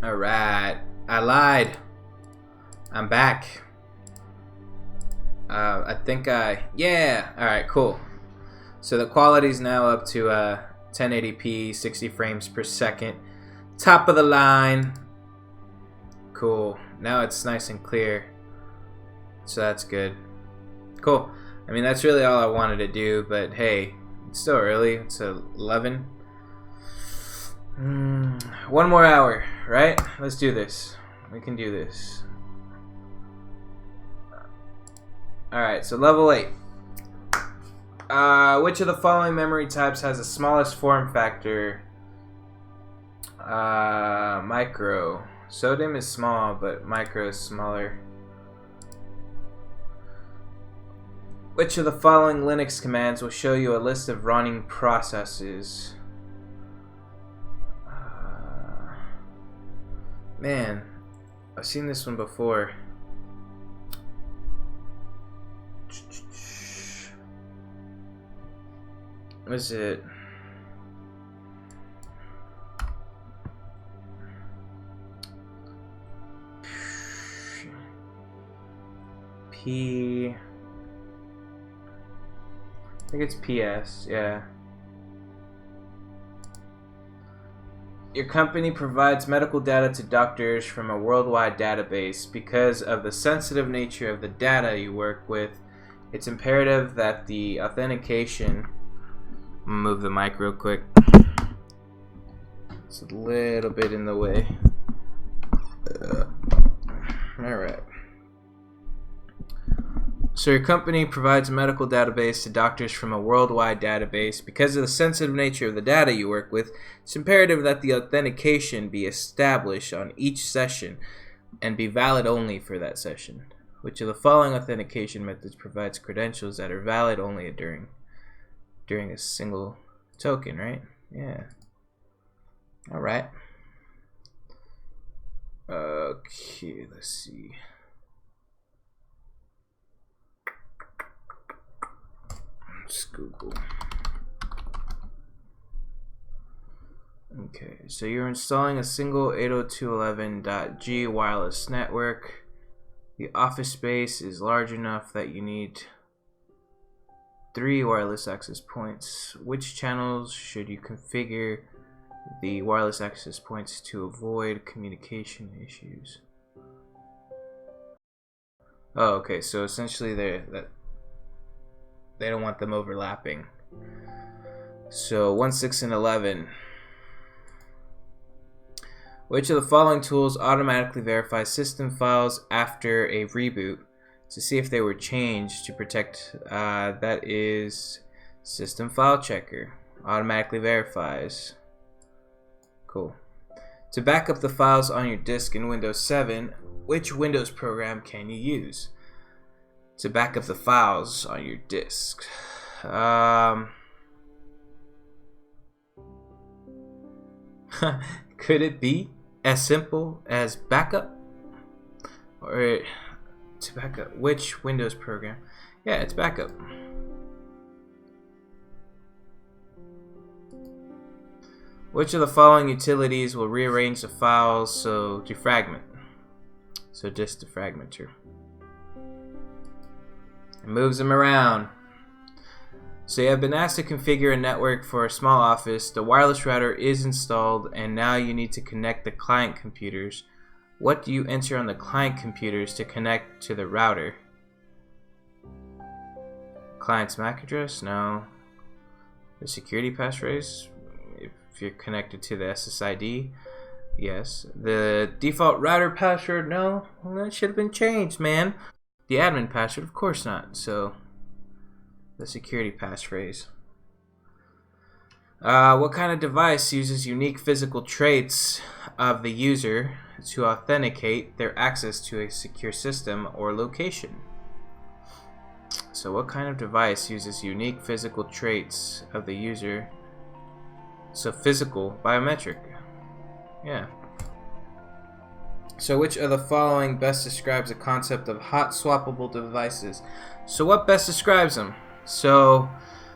Alright. I lied. I'm back. Yeah! Alright, cool. So the quality's now up to 1080p, 60 frames per second. Top of the line. Cool. Now it's nice and clear. So that's good. Cool. I mean, that's really all I wanted to do, but hey, it's still early. It's 11. One more hour, right? Let's do this. We can do this. Alright, so level 8. Which of the following memory types has the smallest form factor? Micro. Sodium is small, but micro is smaller. Which of the following Linux commands will show you a list of running processes? Man, I've seen this one before. What is it? I think it's PS, yeah. Your company provides medical data to doctors from a worldwide database. Because of the sensitive nature of the data you work with, it's imperative that the authentication... Move the mic real quick. It's a little bit in the way. Alright. So your company provides a medical database to doctors from a worldwide database. Because of the sensitive nature of the data you work with, it's imperative that the authentication be established on each session and be valid only for that session. Which of the following authentication methods provides credentials that are valid only during a single token, right? Yeah. Alright. Okay, let's see. Let's Google. Okay, so you're installing a single 802.11.g wireless network. The office space is large enough that you need 3 wireless access points. Which channels should you configure the wireless access points to avoid communication issues? Oh, okay, so essentially they don't want them overlapping. So 1, 6, and 11. Which of the following tools automatically verify system files after a reboot to see if they were changed to protect? That is System File Checker. Automatically verifies. Cool. To back up the files on your disk in Windows 7, which Windows program can you use to back up the files on your disk? Could it be as simple as backup? Or to backup which Windows program? Yeah, it's backup. Which of the following utilities will rearrange the files so defragment? So disk defragmenter. It moves them around. So you have been asked to configure a network for a small office. The wireless router is installed, and now you need to connect the client computers. What do you enter on the client computers to connect to the router? Client's MAC address? No. The security passphrase? If you're connected to the SSID? Yes. The default router password? No. Well, that should have been changed, man. The admin password? Of course not. So, the security passphrase. What kind of device uses unique physical traits of the user to authenticate their access to a secure system or location? So what kind of device uses unique physical traits of the user? So physical, biometric. Yeah. So which of the following best describes the concept of hot-swappable devices? So what best describes them? So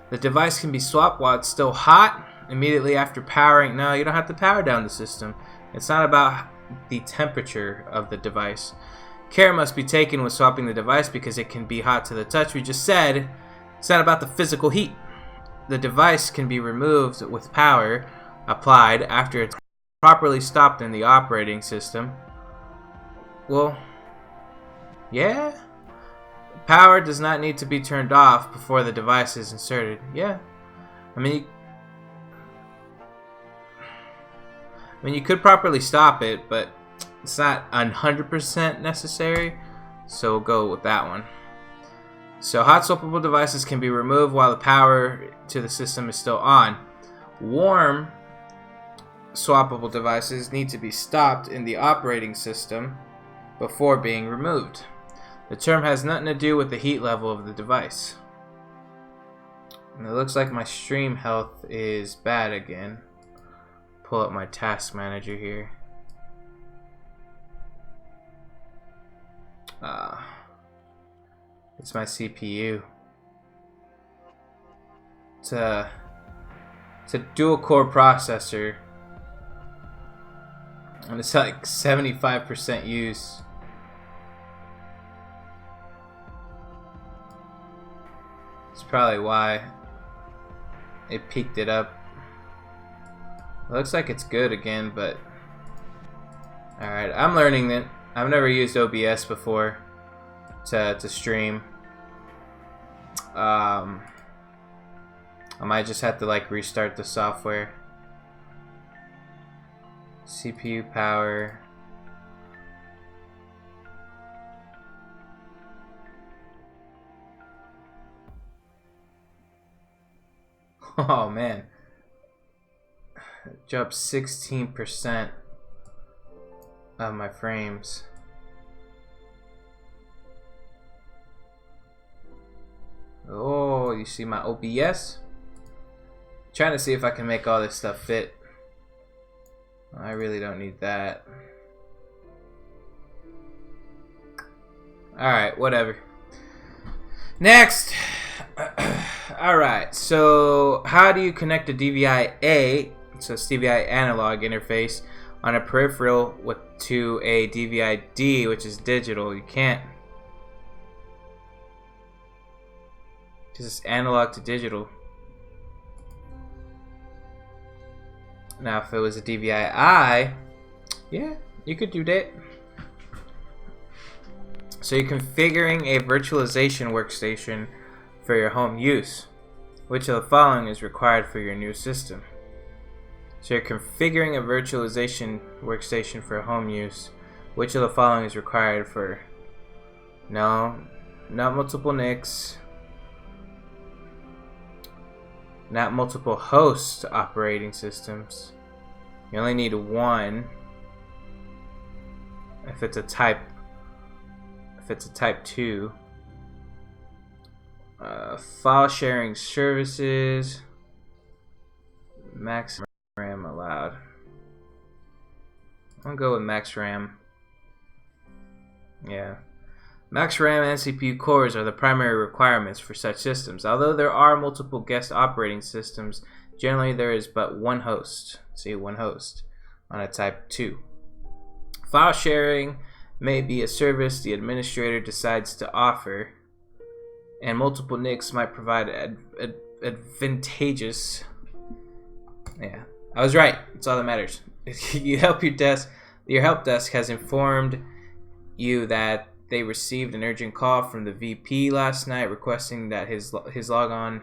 the device can be swapped while it's still hot immediately after powering. No, you don't have to power down the system. It's not about the temperature of the device. Care must be taken when swapping the device because it can be hot to the touch. We just said it's not about the physical heat. The device can be removed with power applied after it's properly stopped in the operating system. Well, yeah. Power does not need to be turned off before the device is inserted. Yeah. I mean, you could properly stop it, but it's not 100% necessary, so we'll go with that one. So hot-swappable devices can be removed while the power to the system is still on. Warm swappable devices need to be stopped in the operating system before being removed. The term has nothing to do with the heat level of the device. And it looks like my stream health is bad again. Pull up my task manager here. It's my CPU. It's a dual core processor. And it's like 75% use. It's probably why it peaked it up. It looks like it's good again, but alright, I'm learning it. I've never used OBS before to stream. I might just have to like restart the software. CPU power. Oh man. Dropped 16% of my frames. Oh, you see my OBS? Trying to see if I can make all this stuff fit. I really don't need that. Alright, whatever. Next! Alright, so how do you connect a DVI-A, so it's DVI analog interface, on a peripheral to a DVI-D, which is digital? You can't. Just analog to digital. Now, if it was a DVI-I, yeah, you could do that. So you're configuring a virtualization workstation for your home use. Which of the following is required for your new system? So you're configuring a virtualization workstation for home use. Which of the following is required for? No, not multiple NICs. Not multiple host operating systems. You only need one if it's a type 2. File sharing services. Max RAM allowed. I'll go with max RAM. Yeah. Max RAM and CPU cores are the primary requirements for such systems. Although there are multiple guest operating systems, generally there is but one host. See, one host on a type 2. File sharing may be a service the administrator decides to offer, and multiple NICs might provide advantageous. Yeah, I was right. That's all that matters. Your help desk has informed you that they received an urgent call from the VP last night requesting that his logon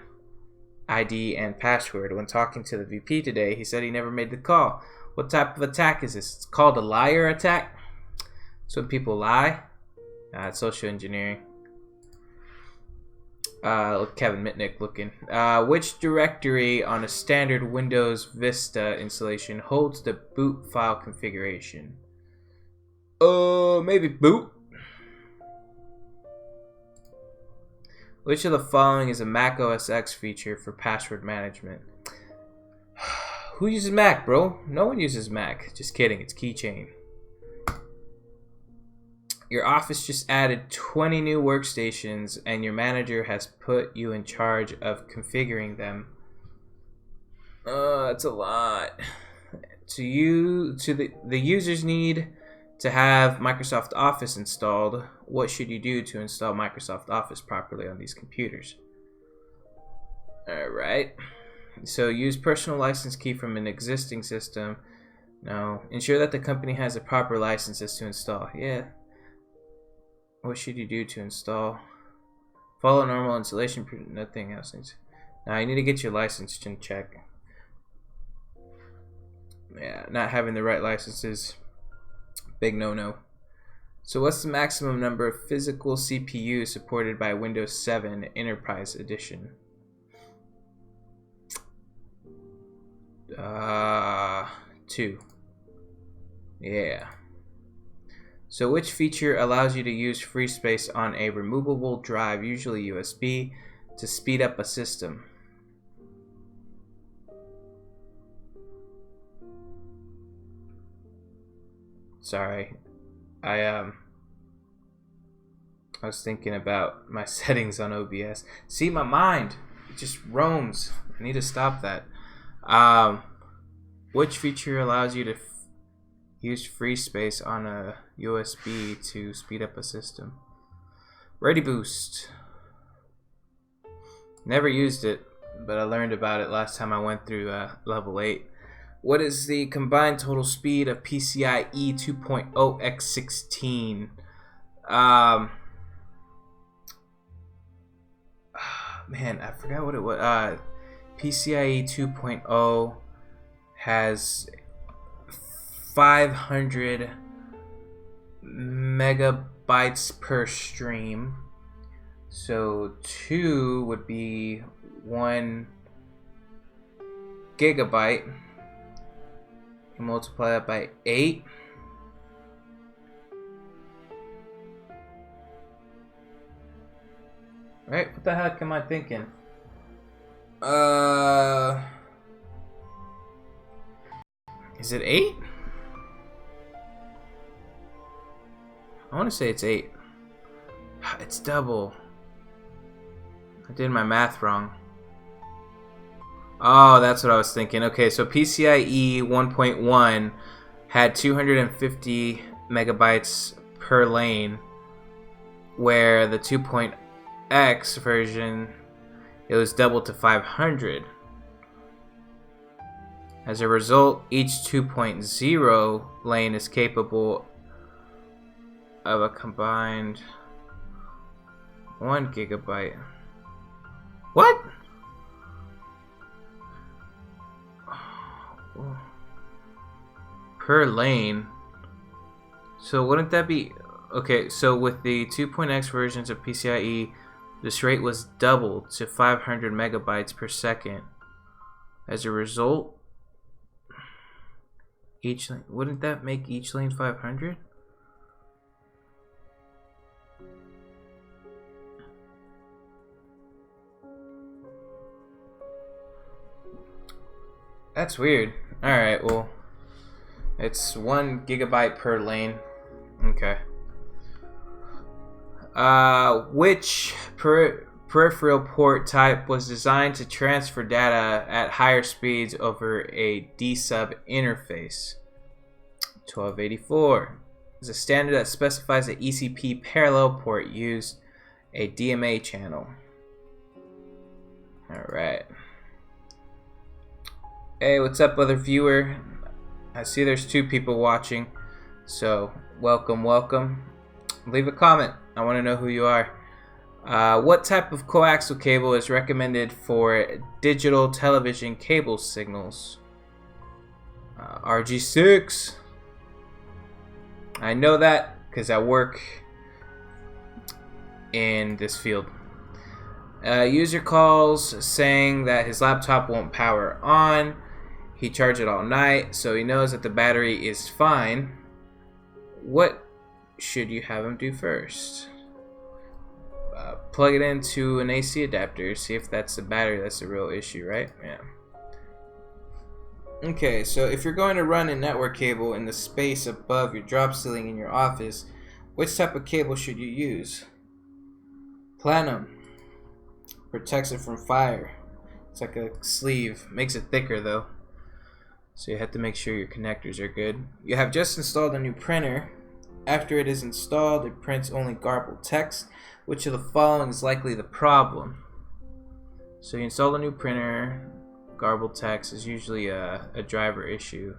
ID and password. When talking to the VP today, he said he never made the call. What type of attack is this? It's called a liar attack. So when people lie, it's social engineering. Kevin Mitnick looking. Which directory on a standard Windows Vista installation holds the boot file configuration? Maybe boot. Which of the following is a Mac OS X feature for password management? Who uses Mac, bro? No one uses Mac. Just kidding. It's Keychain. Your office just added 20 new workstations and your manager has put you in charge of configuring them. That's a lot. the users need to have Microsoft Office installed. What should you do to install Microsoft Office properly on these computers? Alright. So use personal license key from an existing system. No. Ensure that the company has the proper licenses to install. Yeah. What should you do to install? Follow normal installation. Nothing else needs. Now you need to get your license in check. Yeah, not having the right licenses, big no-no. So what's the maximum number of physical CPU supported by Windows 7 Enterprise Edition? 2. Yeah. So which feature allows you to use free space on a removable drive, usually USB, to speed up a system? Sorry, I was thinking about my settings on OBS. See, my mind, it just roams. I need to stop that. Which feature allows you to use free space on a USB to speed up a system? Ready Boost. Never used it, but I learned about it last time I went through level 8. What is the combined total speed of Pcie 2.0 x 16? Man, I forgot what it was. Pcie 2.0 has 500 megabytes per stream. So 2 would be 1 gigabyte. You multiply that by 8. Right? What the heck am I thinking? Is it 8? I want to say it's 8. It's double. I did my math wrong. Oh, that's what I was thinking. Okay, so PCIe 1.1 had 250 megabytes per lane, where the 2.x version, it was doubled to 500. As a result, each 2.0 lane is capable of a combined 1 gigabyte. What? Per lane. So wouldn't that be okay? So with the 2.x versions of PCIe, this rate was doubled to 500 megabytes per second. As a result, each lane, wouldn't that make each lane 500? That's weird. Alright, well, it's 1 gigabyte per lane. Okay. Which peripheral port type was designed to transfer data at higher speeds over a D-sub interface? 1284 is a standard that specifies that ECP parallel port use a DMA channel. Alright. Hey, what's up, other viewer? I see there's 2 people watching, so welcome. Leave a comment. I want to know who you are. What type of coaxial cable is recommended for digital television cable signals? RG6. I know that because I work in this field. User calls saying that his laptop won't power on. He charged it all night, so he knows that the battery is fine. What should you have him do first? Plug it into an AC adapter, see if that's the battery that's the real issue, right? Yeah. Okay, so if you're going to run a network cable in the space above your drop ceiling in your office, which type of cable should you use? Platinum. Protects it from fire. It's like a sleeve. Makes it thicker though. So you have to make sure your connectors are good. You have just installed a new printer. After it is installed, it prints only garbled text. Which of the following is likely the problem? So you install a new printer. Garbled text is usually a driver issue.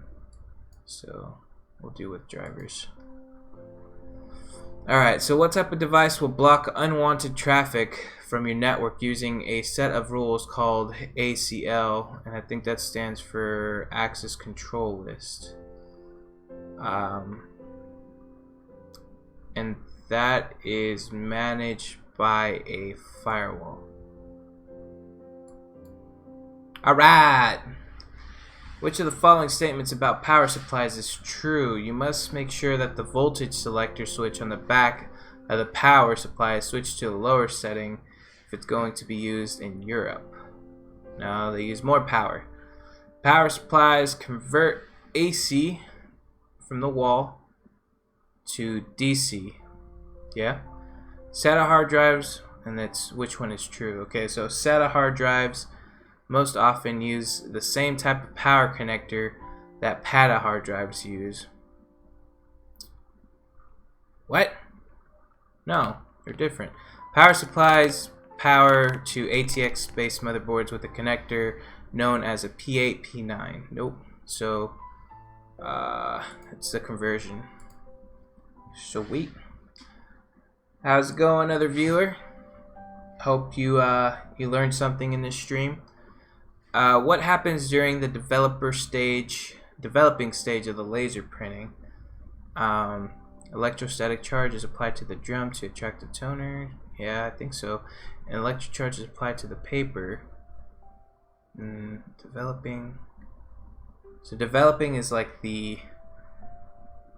So we'll deal with drivers. Alright, so what type of device will block unwanted traffic from your network using a set of rules called ACL? And I think that stands for Access Control List. And that is managed by a firewall. Alright! Which of the following statements about power supplies is true? You must make sure that the voltage selector switch on the back of the power supply is switched to a lower setting if it's going to be used in Europe. No, they use more power. Power supplies convert AC from the wall to DC. Yeah? SATA hard drives, and that's which one is true. Okay, so SATA hard drives most often use the same type of power connector that PATA hard drives use. What? No, they're different. Power supplies power to ATX based motherboards with a connector known as a P8, P9. Nope. So it's the conversion. Sweet. How's it going, other viewer? Hope you learned something in this stream. What happens during the developing stage of the laser printing? Electrostatic charge is applied to the drum to attract the toner. Yeah, I think so. And electric charge is applied to the paper. Developing. So developing is like the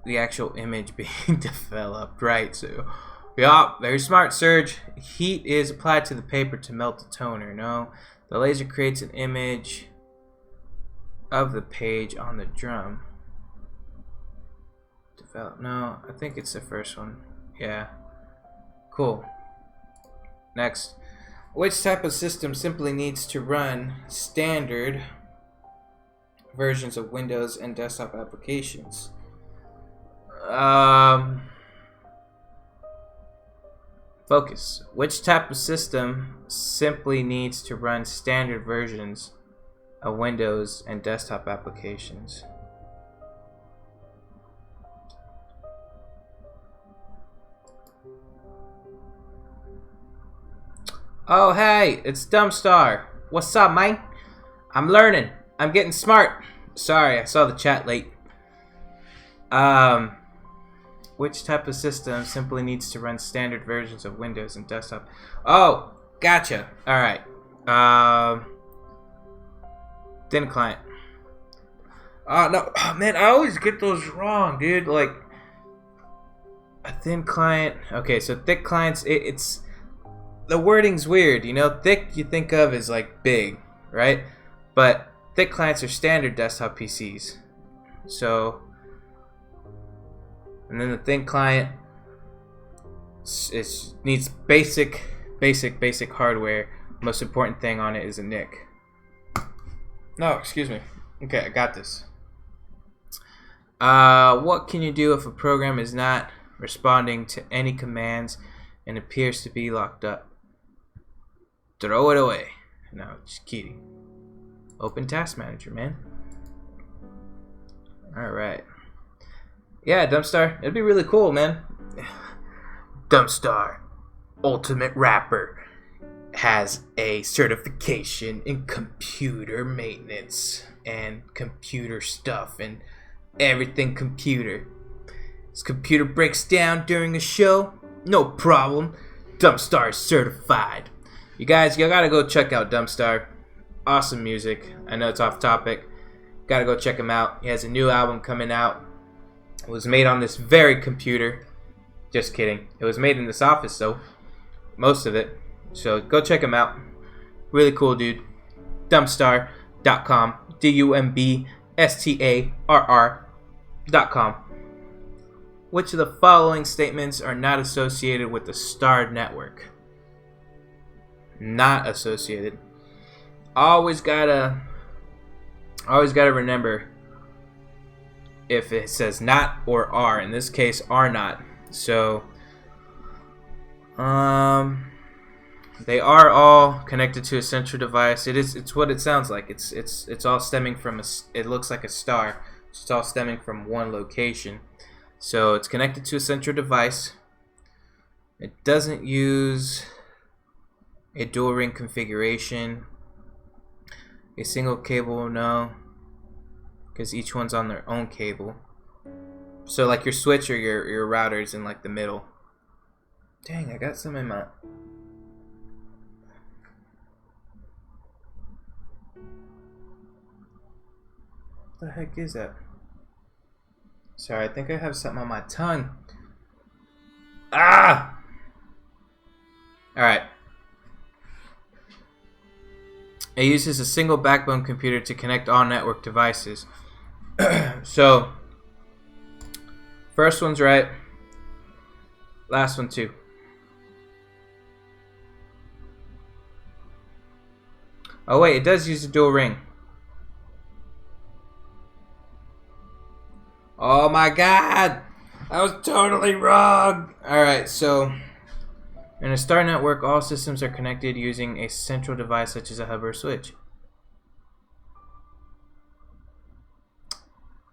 actual image being developed, right? So, yeah, very smart, Serge. Heat is applied to the paper to melt the toner. No. The laser creates an image of the page on the drum. Develop. No, I think it's the first one. Yeah. Cool. Next. Which type of system simply needs to run standard versions of Windows and desktop applications? Focus. Which type of system simply needs to run standard versions of Windows and desktop applications? Oh hey, it's Dumbstar. What's up, man? I'm learning. I'm getting smart. Sorry, I saw the chat late. Which type of system simply needs to run standard versions of Windows and desktop? Oh, gotcha. Alright. Thin client. No, oh, man, I always get those wrong, dude. Like, a thin client. Okay, so thick clients, it's... The wording's weird, you know? Thick you think of as, like, big, right? But thick clients are standard desktop PCs. So... And then the thin client needs basic hardware. Most important thing on it is a NIC. No, excuse me. Okay, I got this. What can you do if a program is not responding to any commands and appears to be locked up? Throw it away. No, just kidding. Open Task Manager, man. Alright. Yeah, Dumbstar. It'd be really cool, man. Dumbstar, ultimate rapper, has a certification in computer maintenance and computer stuff and everything computer. His computer breaks down during a show, no problem. Dumbstar is certified. You guys, you gotta go check out Dumbstar. Awesome music. I know it's off topic. Gotta go check him out. He has a new album coming out. It was made on this very computer. Just kidding. It was made in this office, though. Most of it. So go check him out. Really cool dude. Dumbstar.com. DUMBSTARR.com. Which of the following statements are not associated with the starred network? Not associated. Always gotta remember if it says not or are. In this case, are not. So they are all connected to a central device. It's what it sounds like. It's all stemming from it looks like a star. It's all stemming from one location. So it's connected to a central device. It doesn't use a dual ring configuration. A single cable, no, because each one's on their own cable. So like your switch or your router's in like the middle. Dang, I got some in my... What the heck is that? Sorry, I think I have something on my tongue. Ah! Alright. It uses a single backbone computer to connect all network devices. So, first one's right. Last one too. Oh wait, it does use a dual ring. Oh my god! I was totally wrong! Alright, so in a star network, all systems are connected using a central device such as a hub or switch.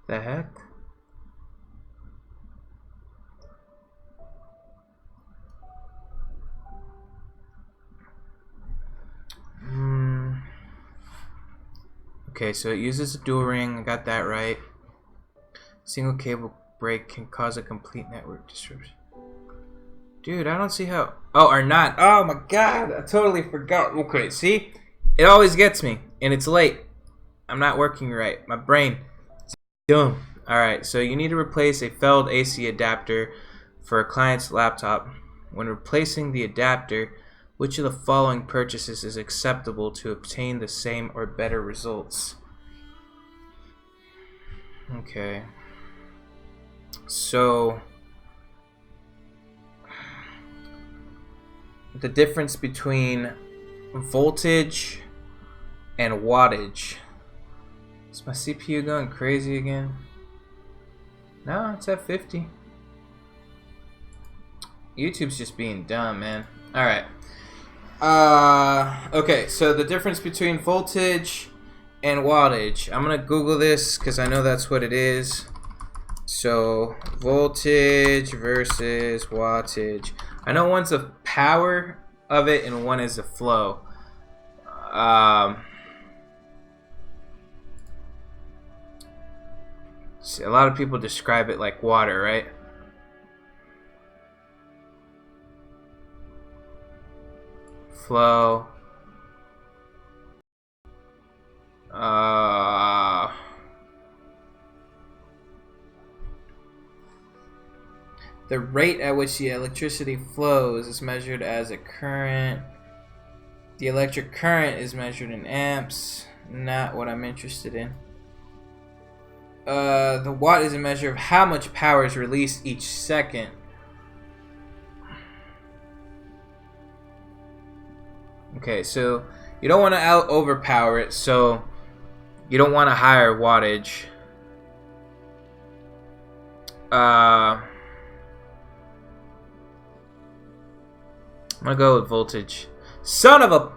The heck? Okay, so it uses a dual ring. I got that right. Single cable break can cause a complete network disruption. Dude, I don't see how... Oh, or not. Oh my god, I totally forgot. Okay, see? It always gets me, and it's late. I'm not working right. My brain is dumb. Alright, so you need to replace a failed AC adapter for a client's laptop. When replacing the adapter, which of the following purchases is acceptable to obtain the same or better results? Okay. So... the difference between voltage and wattage. Is my CPU going crazy again? No, it's at 50. YouTube's just being dumb, man. Alright. Okay, so the difference between voltage and wattage. I'm gonna Google this because I know that's what it is. So, voltage versus wattage. I know one's the power of it and one is the flow. See, a lot of people describe it like water, right? Flow. The rate at which the electricity flows is measured as a current. The electric current is measured in amps. Not what I'm interested in. The watt is a measure of how much power is released each second. Okay, so you don't want to overpower it, so you don't want a higher wattage. I'm gonna go with voltage. Son of a...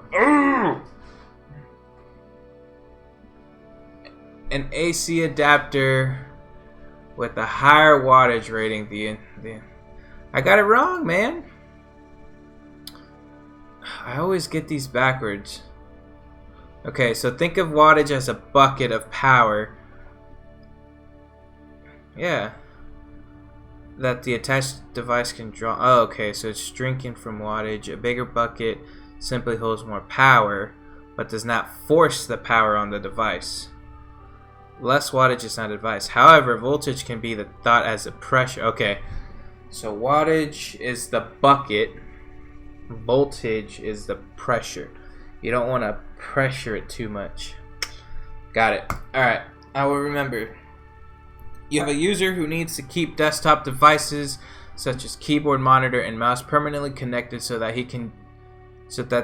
An AC adapter with a higher wattage rating. I got it wrong, man. I always get these backwards. Okay, so think of wattage as a bucket of power. Yeah. That the attached device can draw. Oh, okay, so it's drinking from wattage. A bigger bucket simply holds more power, but does not force the power on the device. Less wattage is not advised. However, voltage can be thought as a pressure. Okay, so wattage is the bucket. Voltage is the pressure. You don't want to pressure it too much. Got it. Alright, I will remember. You have a user who needs to keep desktop devices such as keyboard, monitor, and mouse permanently connected so that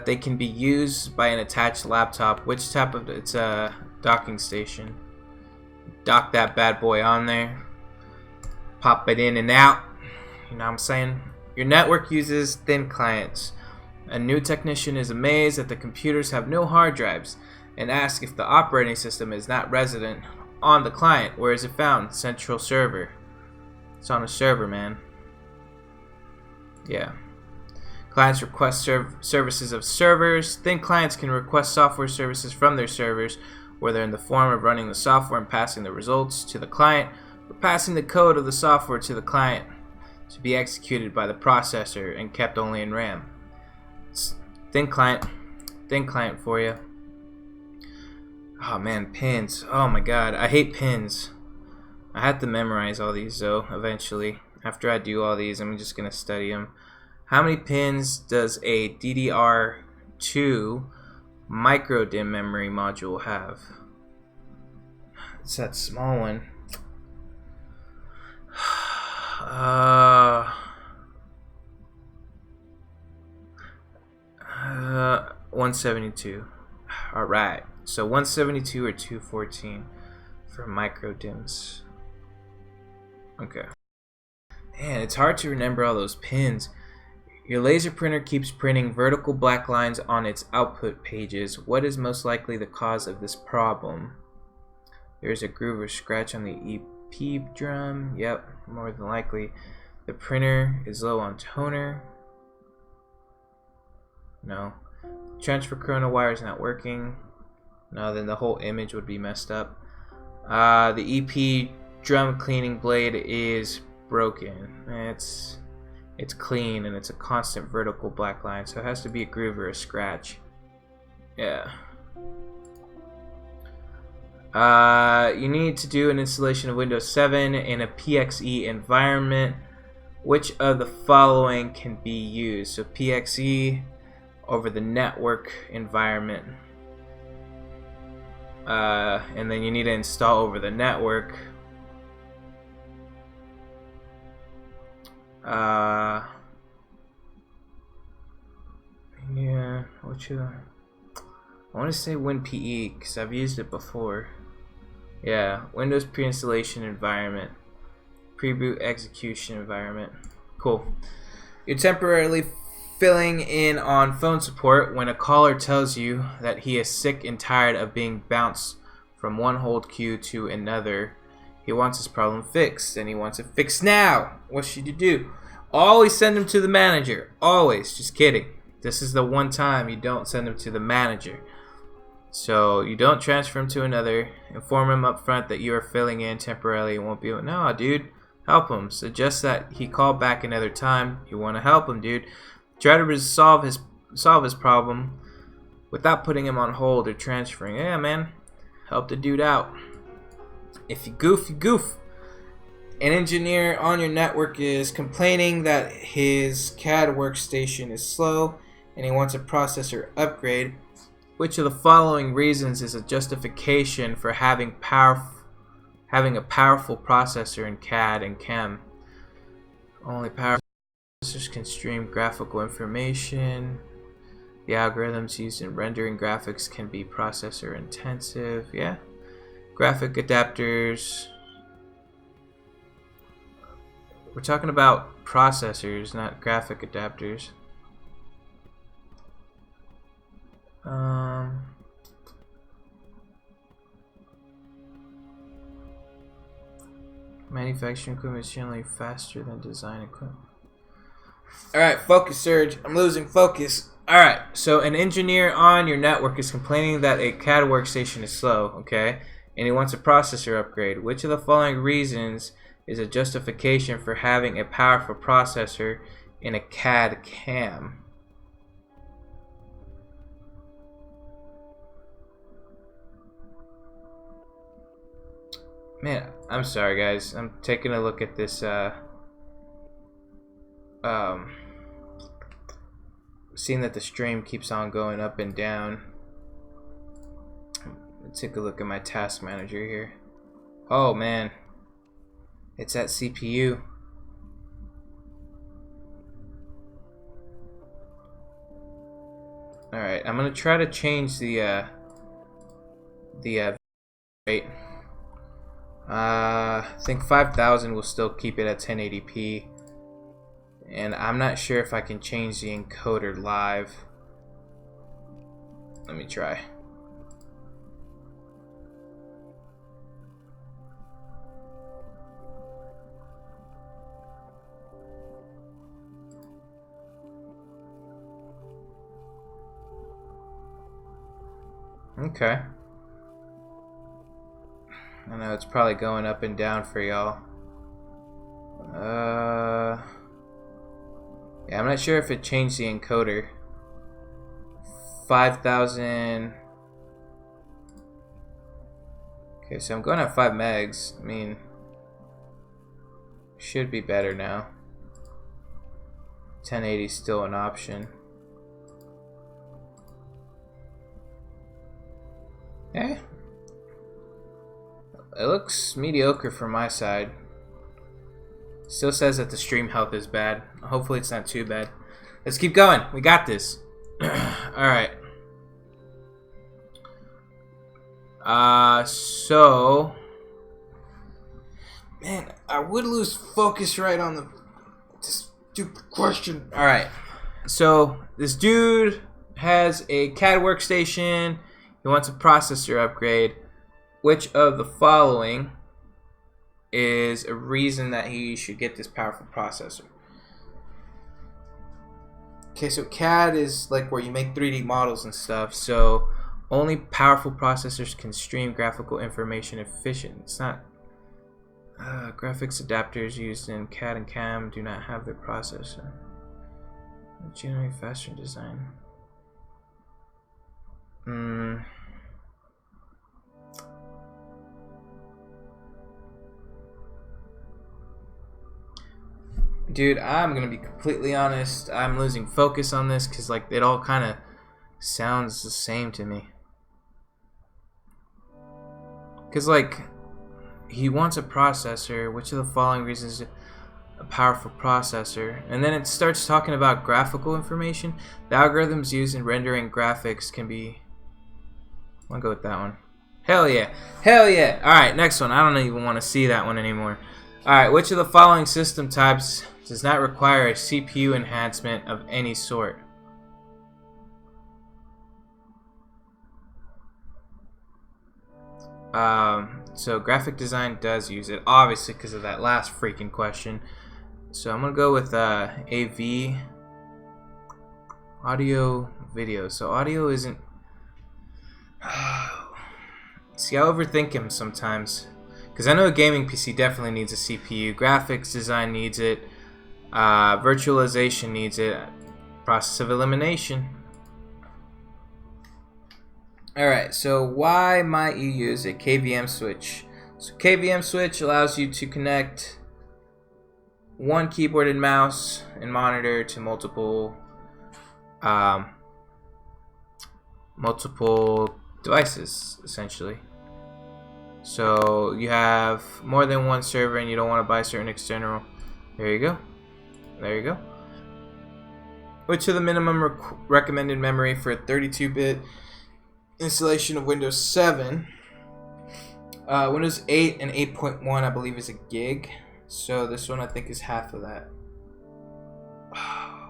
they can be used by an attached laptop. Which type of... It's a docking station. Dock that bad boy on there. Pop it in and out. You know what I'm saying? Your network uses thin clients. A new technician is amazed that the computers have no hard drives and asks if the operating system is not resident on the client. Where is it found? Central server. It's on a server, man. Yeah. Clients request services of servers. Thin clients can request software services from their servers, whether in the form of running the software and passing the results to the client, or passing the code of the software to the client to be executed by the processor and kept only in RAM. It's thin client for you. Oh man, pins. Oh my god, I hate pins. I have to memorize all these though, eventually. After I do all these, I'm just gonna study them. How many pins does a DDR2 micro DIMM memory module have? It's that small one. 172. Alright, so 172 or 214 for micro DIMMs. Okay. Man, it's hard to remember all those pins. Your laser printer keeps printing vertical black lines on its output pages. What is most likely the cause of this problem? There's a groove or scratch on the EP drum. Yep, more than likely. The printer is low on toner. No. Transfer corona wire is not working. No, then the whole image would be messed up. The EP drum cleaning blade is broken. It's clean and it's a constant vertical black line, so it has to be a groove or a scratch. Yeah. You need to do an installation of Windows 7 in a PXE environment. Which of the following can be used? So PXE over the network environment. And then you need to install over the network. Yeah, what should I want to say WinPE because I've used it before. Yeah, Windows pre-installation environment, pre-boot execution environment. Cool. You're temporarily filling in on phone support when a caller tells you that he is sick and tired of being bounced from one hold queue to another. He wants his problem fixed, and he wants it fixed now. What should you do? Always send him to the manager. Always. Just kidding. This is the one time you don't send him to the manager. So you don't transfer him to another. Inform him up front that you are filling in temporarily and won't be able. No, dude. Help him. Suggest that he call back another time. You want to help him, dude. Try to solve his problem without putting him on hold or transferring. Yeah, man. Help the dude out. If you goof, you goof. An engineer on your network is complaining that his CAD workstation is slow and he wants a processor upgrade. Which of the following reasons is a justification for having a powerful processor in CAD and CAM? Only powerful processors can stream graphical information. The algorithms used in rendering graphics can be processor intensive. Yeah. Graphic adapters. We're talking about processors, not graphic adapters. Manufacturing equipment is generally faster than design equipment. Alright, focus surge. I'm losing focus. Alright, so an engineer on your network is complaining that a CAD workstation is slow, okay? And he wants a processor upgrade. Which of the following reasons is a justification for having a powerful processor in a CAD CAM? Man, I'm sorry guys. I'm taking a look at this seeing that the stream keeps on going up and down. Let's take a look at my task manager here. Oh man. It's that CPU. Alright, I'm gonna try to change the rate. I think 5000 will still keep it at 1080p. And I'm not sure if I can change the encoder live. Let me try. Okay. I know it's probably going up and down for y'all. Yeah, I'm not sure if it changed the encoder. 5000. Okay, so I'm going at 5 megs. I mean, should be better now. 1080 is still an option. Eh. It looks mediocre from my side. Still says that the stream health is bad. Hopefully it's not too bad. Let's keep going. We got this. Alright. So... Man, I would lose focus right on the stupid question. Alright. So, this dude has a CAD workstation. He wants a processor upgrade. Which of the following is a reason that he should get this powerful processor? Okay, so CAD is like where you make 3D models and stuff, so only powerful processors can stream graphical information efficient. It's not graphics adapters used in CAD and CAM do not have their processor. Generate faster design. Dude, I'm gonna be completely honest. I'm losing focus on this because, like, it all kind of sounds the same to me. Because, like, he wants a processor. Which of the following reasons a powerful processor? And then it starts talking about graphical information. The algorithms used in rendering graphics can be. I'll go with that one. Hell yeah, hell yeah! All right, next one. I don't even want to see that one anymore. All right, which of the following system types does not require a CPU enhancement of any sort? So graphic design does use it, obviously, because of that last freaking question. So I'm gonna go with AV, audio, video. So audio isn't. See, I overthink him sometimes, because I know a gaming PC definitely needs a CPU. Graphics design needs it. Virtualization needs it. Process of elimination. Alright, so why might you use a Kvm switch? So Kvm switch allows you to connect one keyboard and mouse and monitor to multiple devices, essentially. So you have more than one server and you don't want to buy certain external. There you go. There you go. Which of the minimum recommended memory for a 32-bit installation of Windows 7? Windows 8 and 8.1 I believe is a gig. So this one I think is half of that.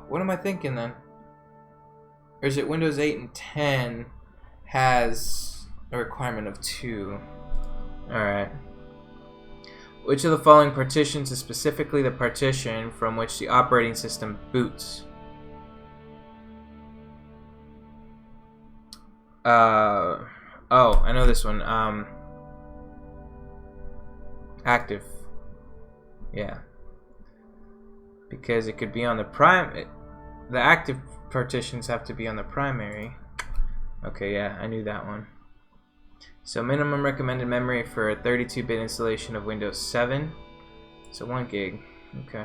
What am I thinking then? Or is it Windows 8 and 10 has a requirement of 2? Alright. Which of the following partitions is specifically the partition from which the operating system boots? Oh, I know this one. Active. Yeah. Because it could be on the the active partitions have to be on the primary. Okay, yeah, I knew that one. So minimum recommended memory for a 32-bit installation of Windows 7. So 1 gig. Okay.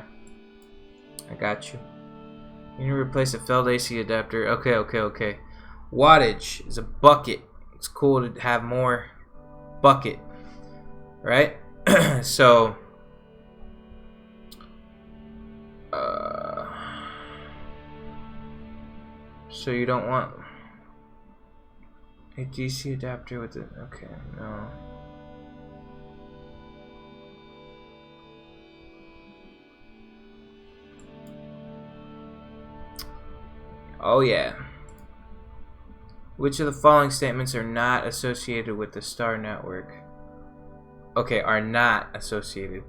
I got you. You need to replace a failed AC adapter. Okay. Wattage is a bucket. It's cool to have more bucket. Right? So so you don't want a DC adapter with it. Okay, no. Oh yeah. Which of the following statements are not associated with the star network? Okay, are not associated.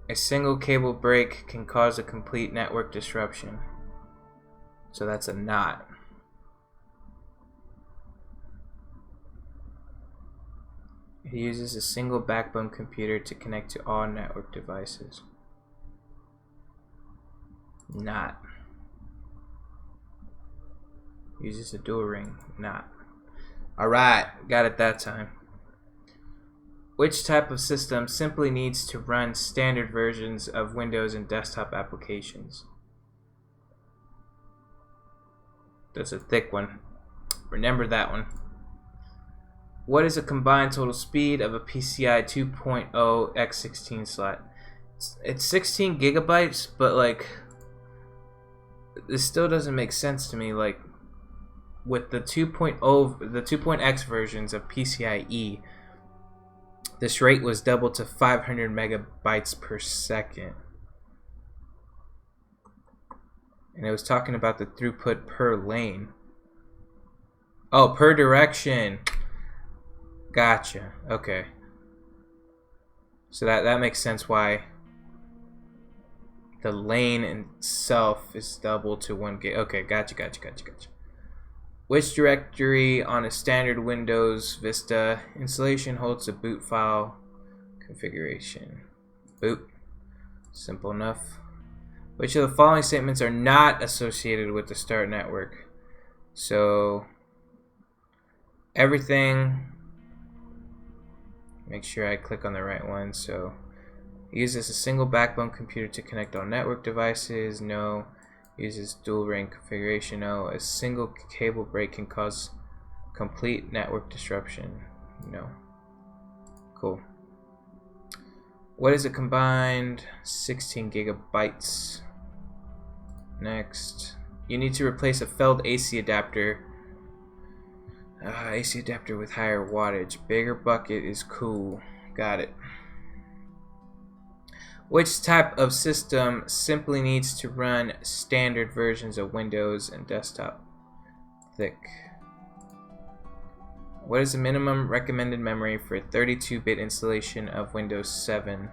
A single cable break can cause a complete network disruption. So that's a not. It uses a single backbone computer to connect to all network devices. Not. Uses a dual ring. Not. Alright, got it that time. Which type of system simply needs to run standard versions of Windows and desktop applications? That's a thick one. Remember that one. What is a combined total speed of a PCI 2.0 x16 slot? It's 16 gigabytes, but like, this still doesn't make sense to me. Like, with the 2.0, the 2.x versions of PCIe, this rate was doubled to 500 megabytes per second. And it was talking about the throughput per lane. Oh, per direction. Gotcha. Okay. So that makes sense why the lane itself is doubled to 1 gig. Okay, gotcha. Which directory on a standard Windows Vista installation holds the boot file configuration? Boot. Simple enough. Which of the following statements are not associated with the start network? So, everything. Make sure I click on the right one. So, uses a single backbone computer to connect all network devices. No. Uses dual ring configuration. No. A single cable break can cause complete network disruption. No. Cool. What is a combined 16 gigabytes? Next. You need to replace a failed AC adapter. AC adapter with higher wattage. Bigger bucket is cool. Got it. Which type of system simply needs to run standard versions of Windows and desktop? Thick. What is the minimum recommended memory for a 32-bit installation of Windows 7?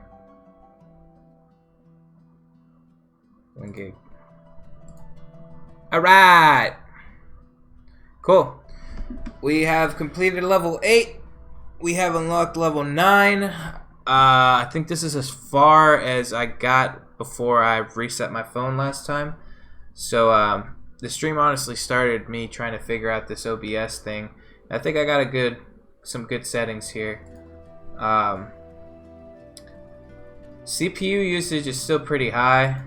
1 gig. Alright! Cool. We have completed level 8. We have unlocked level 9. I think this is as far as I got before I reset my phone last time. So the stream honestly started me trying to figure out this OBS thing. I think I got some good settings here. CPU usage is still pretty high.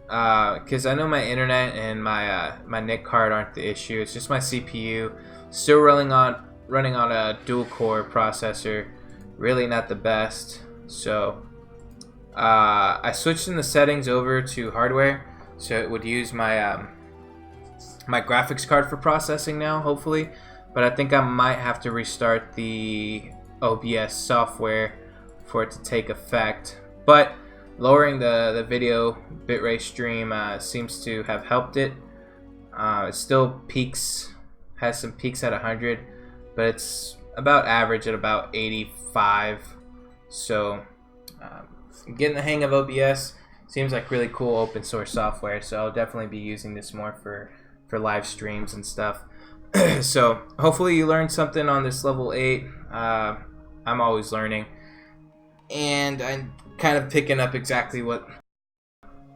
Because I know my internet and my NIC card aren't the issue. It's just my CPU. Still running on a dual core processor. Really not the best. So I switched in the settings over to hardware, so it would use my my graphics card for processing now, hopefully. But I think I might have to restart the OBS software for it to take effect. But lowering the video bitrate stream seems to have helped it. It still has some peaks at 100, but it's about average at about 85. So getting the hang of OBS seems like really cool open source software, so I'll definitely be using this more for live streams and stuff. So hopefully you learned something on this level 8. I'm always learning, and I'm kind of picking up exactly what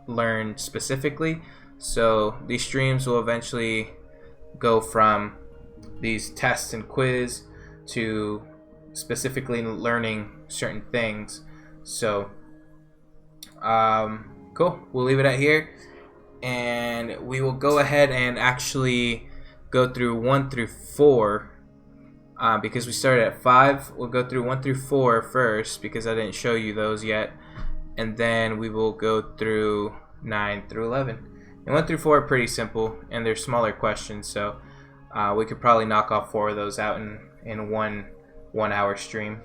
learned specifically. So these streams will eventually go from these tests and quiz to specifically learning certain things. So cool, we'll leave it at here, and we will go ahead and actually go through 1 through 4 because we started at 5. We'll go through 1 through 4 first because I didn't show you those yet, and then we will go through 9 through 11. And 1 through 4 are pretty simple, and they're smaller questions, so we could probably knock off 4 of those out in one hour stream.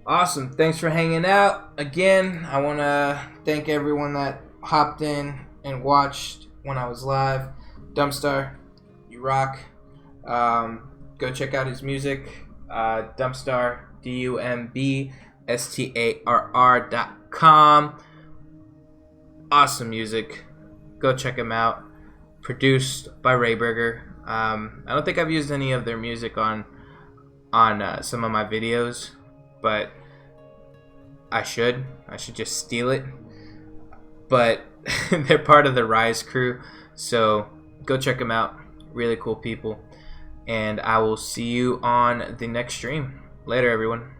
Awesome, thanks for hanging out. Again, I want to thank everyone that hopped in and watched when I was live. Dumpstar, you rock. Go check out his music. Dumpstar, DUMBSTARR.com. Awesome music. Go check him out. Produced by Rayburger. I don't think I've used any of their music on some of my videos, but I should just steal it. But they're part of the Rise crew, so go check them out. Really cool people. And I will see you on the next stream. Later, everyone.